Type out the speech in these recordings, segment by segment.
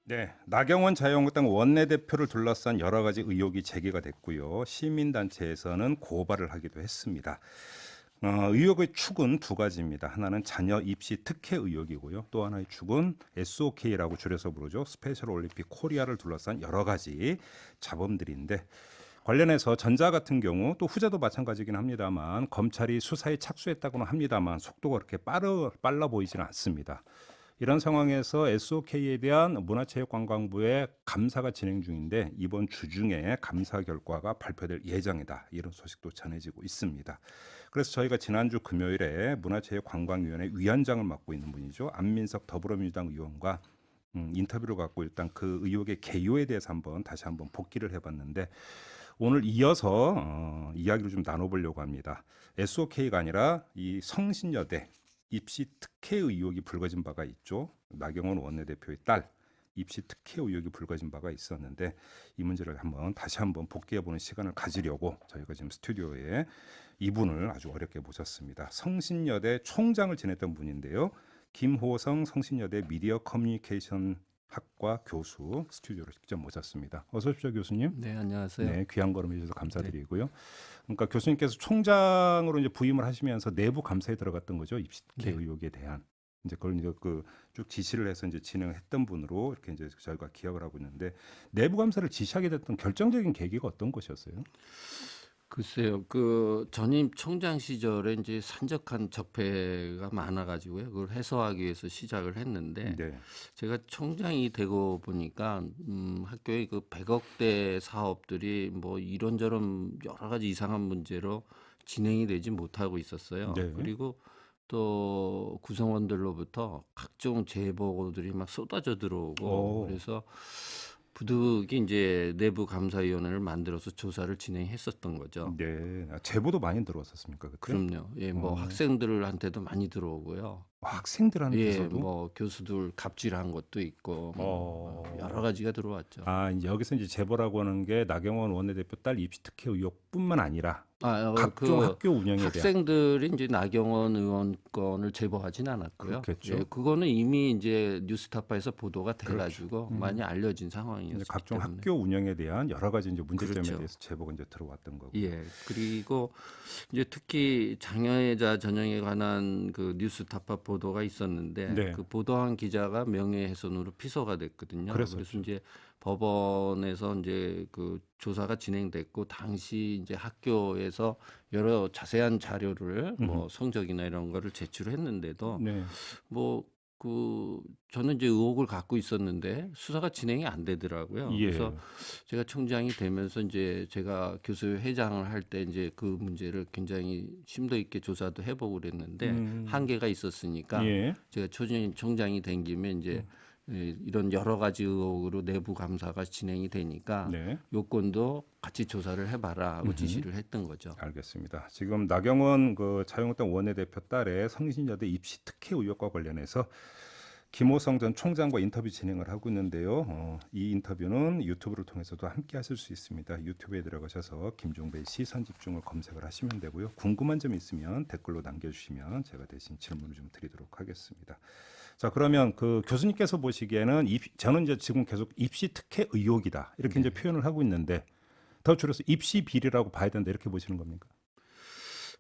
네, 나경원 자유한국당 원내대표를 둘러싼 여러 가지 의혹이 제기가 됐고요. 시민단체에서는 고발을 하기도 했습니다. 의혹의 축은 두 가지입니다. 하나는 자녀 입시 특혜 의혹이고요. 또 하나의 축은 SOK라고 줄여서 부르죠. 스페셜 올림픽 코리아를 둘러싼 여러 가지 잡음들인데 관련해서 전자 같은 경우 또 후자도 마찬가지긴 합니다만 검찰이 수사에 착수했다고는 합니다만 속도가 그렇게 빨라 보이지는 않습니다. 이런 상황에서 SOK에 대한 문화체육관광부의 감사가 진행 중인데 이번 주 중에 감사 결과가 발표될 예정이다. 이런 소식도 전해지고 있습니다. 그래서 저희가 지난주 금요일에 문화체육관광위원회 위원장을 맡고 있는 분이죠. 안민석 더불어민주당 의원과 인터뷰를 갖고 일단 그 의혹의 개요에 대해서 다시 한번 복기를 해봤는데 오늘 이어서 이야기를 좀 나눠보려고 합니다. SOK가 아니라 이 성신여대 입시 특혜 의혹이 불거진 바가 있죠. 나경원 원내대표의 딸 입시 특혜 의혹이 불거진 바가 있었는데 이 문제를 다시 한번 복귀해보는 시간을 가지려고 저희가 지금 스튜디오에 이분을 아주 어렵게 모셨습니다. 성신여대 총장을 지냈던 분인데요. 김호성 성신여대 미디어 커뮤니케이션 학과 교수 스튜디오로 직접 모셨습니다. 어서 오십시오, 교수님. 네, 안녕하세요. 네, 귀한 걸음 해주셔서 감사드리고요. 그러니까 교수님께서 총장으로 이제 부임을 하시면서 내부 감사에 들어갔던 거죠. 입시 특혜 의혹에 대한. 이제 그걸 이제 쭉 지시를 해서 이제 진행했던 분으로 이렇게 이제 저희가 기억을 하고 있는데 내부 감사를 지시하게 됐던 결정적인 계기가 어떤 것이었어요? 글쎄요, 그 전임 총장 시절에 이제 산적한 적폐가 많아가지고요. 그걸 해소하기 위해서 시작을 했는데 네. 제가 총장이 되고 보니까 학교의 그 100억대 사업들이 뭐 이런저런 여러 가지 이상한 문제로 진행이 되지 못하고 있었어요. 네. 그리고 또 구성원들로부터 각종 제보들이 막 쏟아져 들어오고 그래서 부득이 이제 내부 감사위원회를 만들어서 조사를 진행했었던 거죠. 네. 제보도 많이 들어왔었습니까, 그때? 그럼요. 예, 뭐 학생들한테도 많이 들어오고요. 예, 학생들한테서도? 뭐 교수들 갑질한 것도 있고 뭐 어. 여러 가지가 들어왔죠. 이제 여기서 이제 제보라고 하는 게 나경원 원내대표 딸 입시 특혜 의혹뿐만 아니라 각종 그 학교 운영에 대한. 학생들이 이제 나경원 의원 건을 제보하진 않았고요. 그렇겠죠. 예, 그거는 이미 이제 뉴스타파에서 보도가 돼가지고 많이 알려진 이제 상황이었기 각종 때문에. 학교 운영에 대한 여러 가지 이제 문제점에 그렇죠. 대해서 제보가 이제 들어왔던 거고. 예. 그리고 이제 특히 장애자 전형에 관한 그 뉴스타파 보도가 있었는데 네. 그 보도한 기자가 명예훼손으로 피소가 됐거든요. 그랬었죠. 그래서 이제 법원에서 이제 그 조사가 진행됐고 당시 이제 학교에서 여러 자세한 자료를 뭐 성적이나 이런 거를 제출했는데도 네. 뭐 저는 이제 의혹을 갖고 있었는데 수사가 진행이 안 되더라고요. 예. 그래서 제가 총장이 되면서 이제 제가 교수회장을 할 때 이제 그 문제를 굉장히 심도 있게 조사도 해보고 그랬는데 한계가 있었으니까 예. 제가 총장이 된 김에 이제 이런 여러 가지 의혹으로 내부 감사가 진행이 되니까 네. 요건도 같이 조사를 해봐라 하고 지시를 했던 거죠. 알겠습니다. 지금 나경원 그 자유한국당 원내대표 딸의 성신여대 입시 특혜 의혹과 관련해서 김호성 전 총장과 인터뷰 진행을 하고 있는데요. 이 인터뷰는 유튜브를 통해서도 함께 하실 수 있습니다. 유튜브에 들어가셔서 김종배의 시선 집중을 검색을 하시면 되고요. 궁금한 점 있으면 댓글로 남겨주시면 제가 대신 질문을 좀 드리도록 하겠습니다. 자, 그러면 그 교수님께서 보시기에는 저는 이제 지금 계속 입시 특혜 의혹이다 이렇게 이제 표현을 하고 있는데 더 줄여서 입시 비리라고 봐야 된다 이렇게 보시는 겁니까?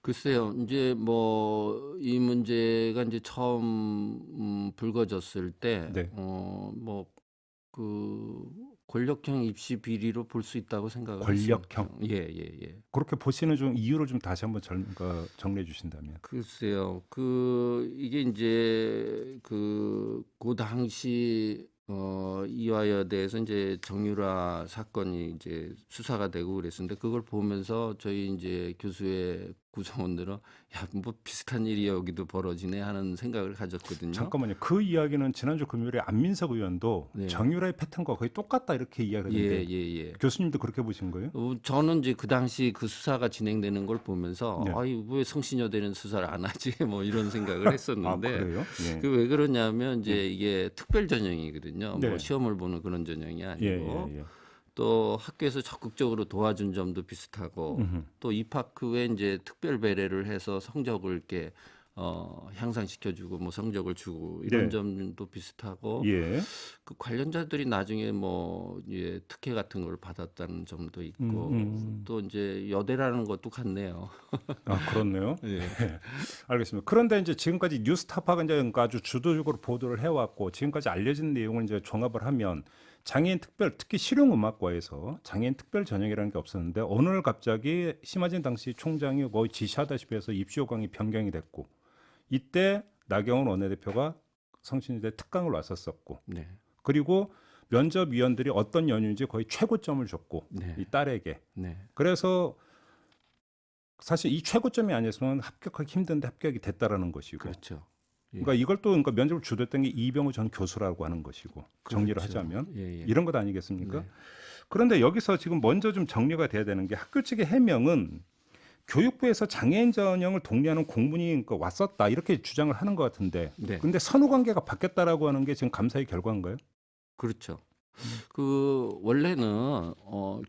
글쎄요, 이제 뭐 이 문제가 이제 처음 불거졌을 때, 네. 뭐 그 권력형 입시 비리로 볼 수 있다고 생각을 권력형. 했습니다. 예. 그렇게 보시는 좀 이유를 좀 다시 한번 정리해 주신다면. 글쎄요, 이게 이제 그 당시 이화여대에서 이제 정유라 사건이 이제 수사가 되고 그랬었는데 그걸 보면서 저희 이제 교수회 구성원들은 야, 뭐 비슷한 일이 여기도 벌어지네 하는 생각을 가졌거든요. 잠깐만요. 그 이야기는 지난주 금요일에 안민석 의원도 네. 정유라의 패턴과 거의 똑같다 이렇게 이야기했는데 예. 교수님도 그렇게 보신 거예요? 저는 이제 그 당시 그 수사가 진행되는 걸 보면서 네. 아이 왜 성신여대는 수사를 안 하지 뭐 이런 생각을 했었는데 그래요? 예. 그 왜 그러냐면 이제 이게 특별 전형이거든요. 네. 뭐 시험을 보는 그런 전형이 아니고 예. 또 학교에서 적극적으로 도와준 점도 비슷하고 또 입학 후에 이제 특별 배려를 해서 성적을 이렇게 향상시켜주고 뭐 성적을 주고 이런 네. 점도 비슷하고 예. 그 관련자들이 나중에 뭐 예, 특혜 같은 걸 받았다는 점도 음, 있고 음. 또 이제 여대라는 것도 같네요. 아, 그렇네요. 예. 네. 알겠습니다. 그런데 이제 지금까지 뉴스타파가 이제 그러니까 아주 주도적으로 보도를 해왔고 지금까지 알려진 내용을 이제 종합을 하면 장애인 특별, 특히 실용음악과에서 장애인 특별 전형이라는 게 없었는데 어느 날 갑자기 심하진 당시 총장이 거의 지시하다시피 해서 입시 요강이 변경이 됐고 이때 나경원 원내대표가 성신여대 특강을 왔었었고 네. 그리고 면접위원들이 어떤 연유인지 거의 최고점을 줬고 네. 이 딸에게 네. 그래서 사실 이 최고점이 아니었으면 합격하기 힘든데 합격이 됐다라는 것이고 그렇죠. 예. 그러니까 이걸 또 그러니까 면접을 주도했던 게 이병우 전 교수라고 하는 것이고 정리를 그렇죠. 하자면 예, 예. 이런 것 아니겠습니까? 네. 그런데 여기서 지금 먼저 좀 정리가 돼야 되는 게 학교 측의 해명은 교육부에서 장애인 전형을 독려하는 공문이 그러니까 왔었다 이렇게 주장을 하는 것 같은데 네. 근데 선후 관계가 바뀌었다라고 하는 게 지금 감사의 결과인가요? 그렇죠. 그 원래는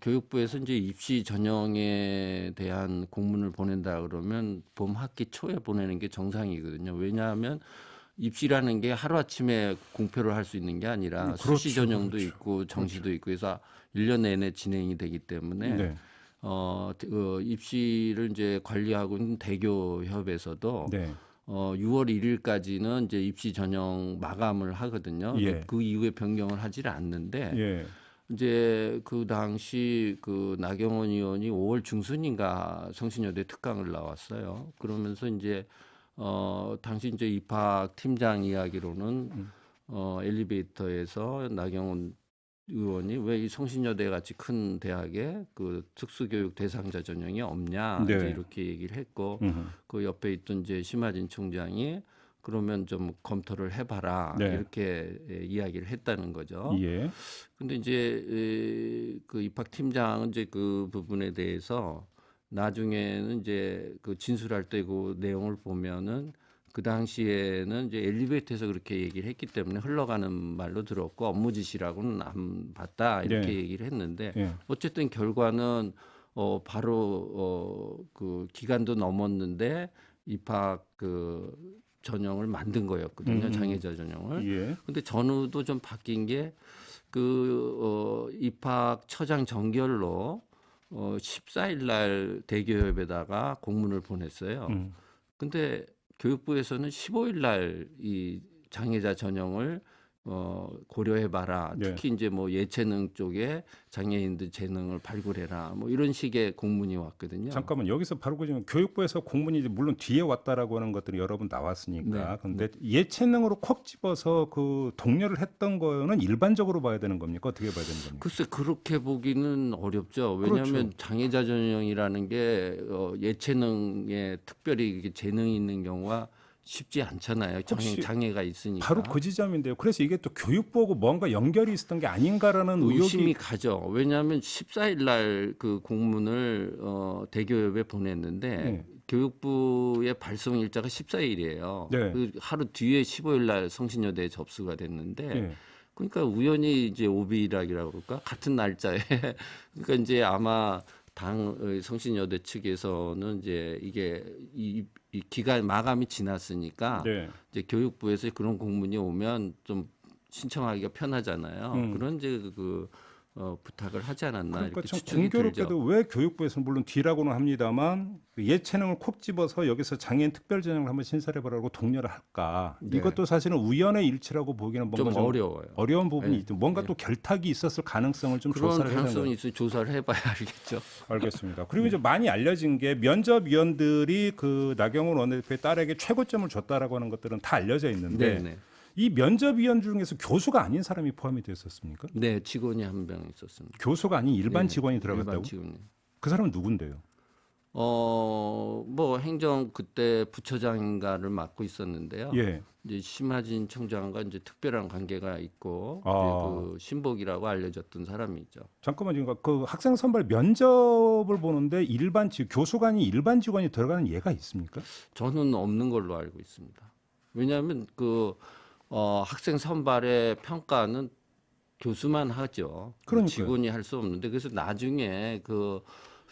교육부에서 이제 입시 전형에 대한 공문을 보낸다 그러면 봄 학기 초에 보내는 게 정상이거든요. 왜냐하면 입시라는 게 하루아침에 공표를 할 수 있는 게 아니라 수시 그렇죠, 전형도 그렇죠. 있고 정시도 있고 해서 1년 내내 진행이 되기 때문에 네, 입시를 이제 관리하고 있는 대교협에서도 네, 6월 1일까지는 이제 입시 전형 마감을 하거든요. 예. 그 이후에 변경을 하지를 않는데 예, 이제 그 당시 그 나경원 의원이 5월 중순인가 성신여대 특강을 나왔어요. 그러면서 이제 당시 이제 입학 팀장 이야기로는 엘리베이터에서 나경원 의원이 왜 이 성신여대 같이 큰 대학에 그 특수교육 대상자 전형이 없냐 네. 이제 이렇게 얘기를 했고 그 옆에 있던 이제 심하진 총장이 그러면 좀 검토를 해봐라 네. 이렇게 이야기를 했다는 거죠. 예, 근데 이제 그 입학 팀장은 이제 그 부분에 대해서 나중에는 이제 그 진술할 때 그 내용을 보면은 그 당시에는 이제 엘리베이터에서 그렇게 얘기를 했기 때문에 흘러가는 말로 들었고 업무 지시라고는 안 봤다 이렇게 네. 얘기를 했는데 예, 어쨌든 결과는 바로 그 기간도 넘었는데 입학 그 전형을 만든 거였거든요. 장애자 전형을. 예, 근데 전후도 좀 바뀐 게 그 입학 처장 정결로 14일 날 대교협에다가 공문을 보냈어요. 근데 교육부에서는 15일 날 이 장애자 전형을 고려해봐라. 네. 특히 이제 뭐 예체능 쪽에 장애인들 재능을 발굴해라. 뭐 이런 식의 공문이 왔거든요. 잠깐만 여기서 바로 그지금 교육부에서 공문이 이제 물론 뒤에 왔다라고 하는 것들이 여러 번 나왔으니까 네, 근데 예체능으로 콕 집어서 그 독려를 했던 거는 일반적으로 봐야 되는 겁니까? 어떻게 봐야 되는 겁니까? 글쎄 그렇게 보기는 어렵죠. 왜냐하면 그렇죠. 장애자 전형이라는 게 예체능에 특별히 이렇게 재능이 있는 경우가 쉽지 않잖아요. 혹시 장애가 있으니까. 바로 그 지점인데요. 그래서 이게 또 교육부하고 뭔가 연결이 있었던 게 아닌가라는 의심이 의혹이 가죠. 왜냐하면 14일 날 그 공문을 대교협에 보냈는데 네. 교육부의 발송 일자가 14일이에요. 네. 그 하루 뒤에 15일 날 성신여대에 접수가 됐는데 예. 그러니까 우연히 이제 오비락이라고 그럴까 같은 날짜에 그러니까 이제 아마 당 성신여대 측에서는 이제 이게 이 기간 마감이 지났으니까 네. 이제 교육부에서 그런 공문이 오면 좀 신청하기가 편하잖아요. 그런 이제 부탁을 하지 않았나 그러니까 이렇게 참 추측이 들죠. 공교롭게도 왜 교육부에서는 물론 뒤라고는 합니다만 그 예체능을 콕 집어서 여기서 장애인 특별 전형을 한번 신설해보라고 독려를 할까? 네. 이것도 사실은 우연의 일치라고 보기는 뭔가 좀 어려워요. 어려운 부분이 네. 있죠. 뭔가 또 결탁이 있었을 가능성을 좀 그런 조사를 해야 되는 가능성이 있어 조사를 해봐야 알겠죠. 알겠습니다. 그리고 이제 많이 알려진 게 면접위원들이 그 나경원 원내대표의 딸에게 최고점을 줬다라고 하는 것들은 다 알려져 있는데 네. 이 면접위원 중에서 교수가 아닌 사람이 포함이 됐었습니까? 네, 직원이 한 명 있었습니다. 교수가 아닌 일반 네, 직원이 들어갔다고? 일반 직원이. 그 사람은 누군데요? 뭐 행정 그때 부처장인가를 맡고 있었는데요. 예. 이제 심하진 총장과 이제 특별한 관계가 있고 아. 이제 그 신복이라고 알려졌던 사람이죠. 잠깐만요. 그러니까 그 학생 선발 면접을 보는데 교수가 아닌 일반 직원이 들어가는 예가 있습니까? 저는 없는 걸로 알고 있습니다. 왜냐하면 그 학생 선발의 평가는 교수만 하죠. 그러니까요. 직원이 할 수 없는데 그래서 나중에 그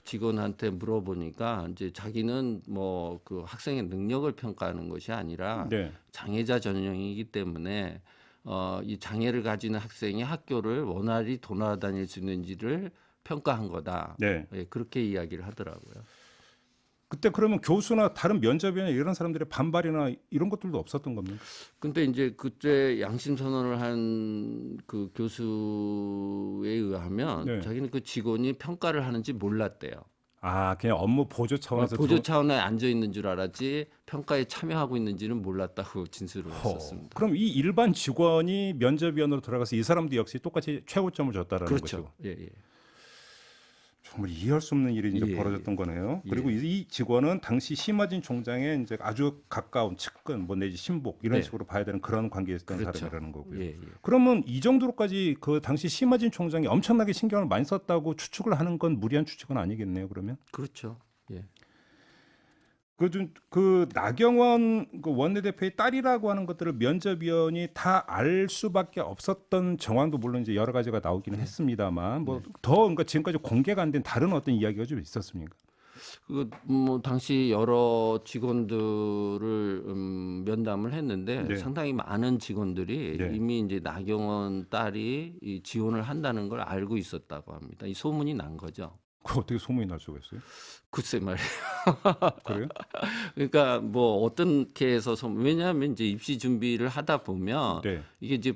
직원한테 물어보니까 이제 자기는 뭐 그 학생의 능력을 평가하는 것이 아니라 네. 장애자 전형이기 때문에 이 장애를 가진 학생이 학교를 원활히 돌아다닐 수 있는지를 평가한 거다. 네. 예, 그렇게 이야기를 하더라고요. 그때 그러면 교수나 다른 면접이나 이런 사람들의 반발이나 이런 것들도 없었던 겁니까? 근데 이제 그때 양심 선언을 한 그 교수에 의하면 네. 자기는 그 직원이 평가를 하는지 몰랐대요. 아, 그냥 업무 보조 차원에서 보조 차원에 앉아 있는 줄 알았지 평가에 참여하고 있는지는 몰랐다고 진술을 허. 했었습니다. 그럼 이 일반 직원이 면접위원으로 들어가서 이 사람도 역시 똑같이 최고점을 줬다라는 그렇죠. 거죠. 예, 예. 정말 이해할 수 없는 일이 이제 예, 벌어졌던 거네요. 예. 그리고 이 직원은 당시 심하진 총장의 이제 아주 가까운 측근, 뭐 내지 신복 이런 네. 식으로 봐야 되는 그런 관계에 있었던 그렇죠. 사람이라는 거고요. 예, 예. 그러면 이 정도로까지 그 당시 심하진 총장이 엄청나게 신경을 많이 썼다고 추측을 하는 건 무리한 추측은 아니겠네요. 그러면 그렇죠. 예. 그 나경원 그 원내대표의 딸이라고 하는 것들을 면접위원이 다 알 수밖에 없었던 정황도 물론 이제 여러 가지가 나오기는 했습니다만 뭐 더 그러니까 지금까지 공개가 안 된 다른 어떤 이야기가 좀 있었습니까? 그 뭐 당시 여러 직원들을 면담을 했는데 네. 상당히 많은 직원들이 네. 이미 이제 나경원 딸이 이 지원을 한다는 걸 알고 있었다고 합니다. 이 소문이 난 거죠. 그 어떻게 소문이 날 수가 있어요? 글쎄 말이에요. 그래요? 그러니까 뭐 어떻게 해서 왜냐하면 이제 입시 준비를 하다 보면 네. 이게 이제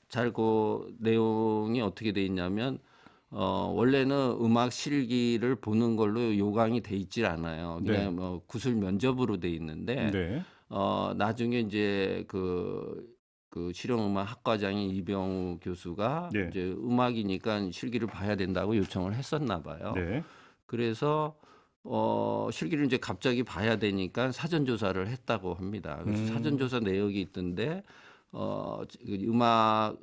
잘고 내용이 어떻게 돼 있냐면 원래는 음악 실기를 보는 걸로 요강이 돼 있질 않아요. 그냥 네. 뭐 구술 면접으로 돼 있는데 네. 나중에 이제 그 실용음악 학과장인 이병우 교수가 네. 이제 음악이니까 실기를 봐야 된다고 요청을 했었나 봐요. 네. 그래서 실기를 이제 갑자기 봐야 되니까 사전 조사를 했다고 합니다. 그래서 사전 조사 내역이 있던데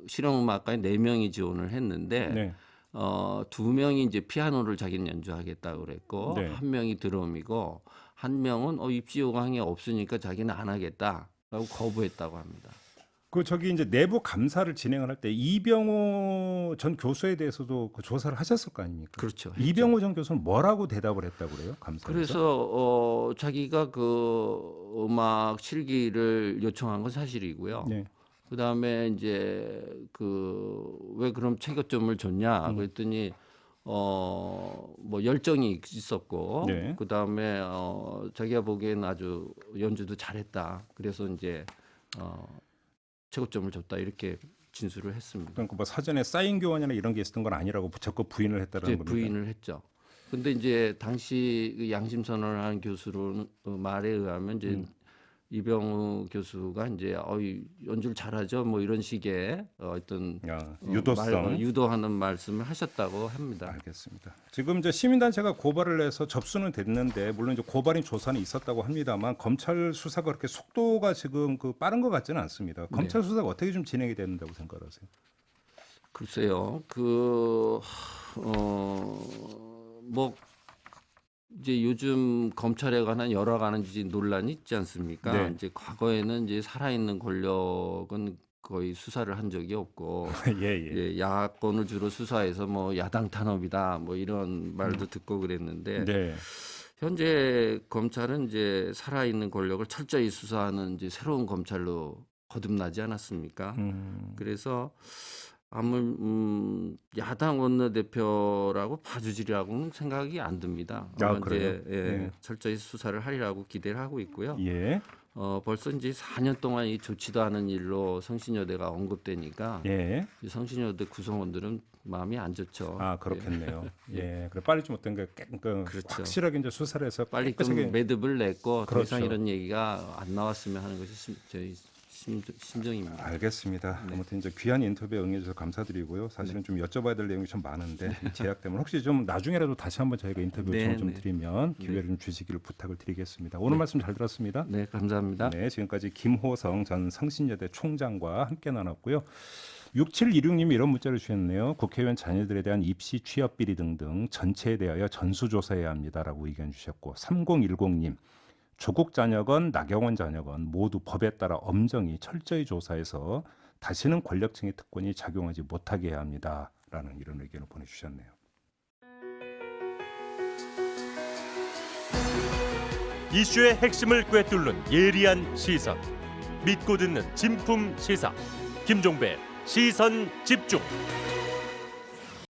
실용음악과에 4명이 지원을 했는데 네. 2명이 이제 피아노를 자기는 연주하겠다고 그랬고 네. 1명이 드럼이고 1명은 입시 요강이 없으니까 자기는 안 하겠다라고 거부했다고 합니다. 그 저기 이제 내부 감사를 진행을 할 때 이병호 전 교수에 대해서도 그 조사를 하셨을 거 아닙니까? 그렇죠. 이병호 전 교수는 뭐라고 대답을 했다고 그래요? 감사에서? 그래서 자기가 그 음악 실기를 요청한 건 사실이고요. 네. 그다음에 이제 왜 그럼 최고점을 줬냐 그랬더니 뭐 열정이 있었고 네. 그다음에 자기가 보기엔 아주 연주도 잘했다. 그래서 이제 최고점을 줬다 이렇게 진술을 했습니다. 그러니까 뭐 사전에 사인 교환이나 이런 게 있었던 건 아니라고 적극 부인을 했다라는 이제 겁니다. 부인을 했죠. 근데 이제 당시 그 양심 선언을 한 교수는 말에 의하면 이제 이병우 교수가 이제 연주를 잘하죠. 뭐 이런 식의 어떤 유도성. 유도하는 말씀을 하셨다고 합니다. 알겠습니다. 지금 이제 시민단체가 고발을 해서 접수는 됐는데 물론 이제 고발인 조사는 있었다고 합니다만 검찰 수사가 그렇게 속도가 지금 빠른 것 같지는 않습니다. 검찰 수사가 어떻게 좀 진행이 된다고 생각하세요? 글쎄요. 뭐 이제 요즘 검찰에 관한 여러 가지 논란이 있지 않습니까? 네. 이제 과거에는 이제 살아있는 권력은 거의 수사를 한 적이 없고 예. 야권을 주로 수사해서 뭐 야당 탄압이다 뭐 이런 말도 듣고 그랬는데 네. 현재 검찰은 이제 살아있는 권력을 철저히 수사하는 이제 새로운 검찰로 거듭나지 않았습니까? 그래서 야당 원내대표라고 봐주지라고는 생각이 안 듭니다. 그래요? 이제 철저히 수사를 하리라고 기대를 하고 있고요. 예. 벌써 이제 4년 동안 이 좋지도 않은 일로 성신여대가 언급되니까 예. 이 성신여대 구성원들은 마음이 안 좋죠. 그렇겠네요. 예. 그래 빨리 좀 어떤 게 그렇죠. 확실하게 이제 수사를 해서 빨리 깨끗하게 좀 매듭을 냈고 더 이상 그렇죠. 이런 얘기가 안 나왔으면 하는 것이 저희 심정입니다. 알겠습니다. 아무튼 이제 귀한 인터뷰에 응해주셔서 감사드리고요. 사실은 좀 여쭤봐야 될 내용이 좀 많은데 제약 때문에 혹시 좀 나중에라도 다시 한번 저희가 인터뷰 요청을 좀 드리면 기회를 좀 주시기를 부탁을 드리겠습니다. 오늘 말씀 잘 들었습니다. 네, 감사합니다. 네, 지금까지 김호성 전 성신여대 총장과 함께 나눴고요. 6716님이 이런 문자를 주셨네요. 국회의원 자녀들에 대한 입시 취업 비리 등등 전체에 대하여 전수조사해야 합니다라고 의견 주셨고 3010님 조국 자녀건 나경원 자녀건 모두 법에 따라 엄정히 철저히 조사해서 다시는 권력층의 특권이 작용하지 못하게 해야 합니다라는 이런 의견을 보내주셨네요. 이슈의 핵심을 꿰뚫는 예리한 시선, 믿고 듣는 진품 시사 김종배 시선 집중.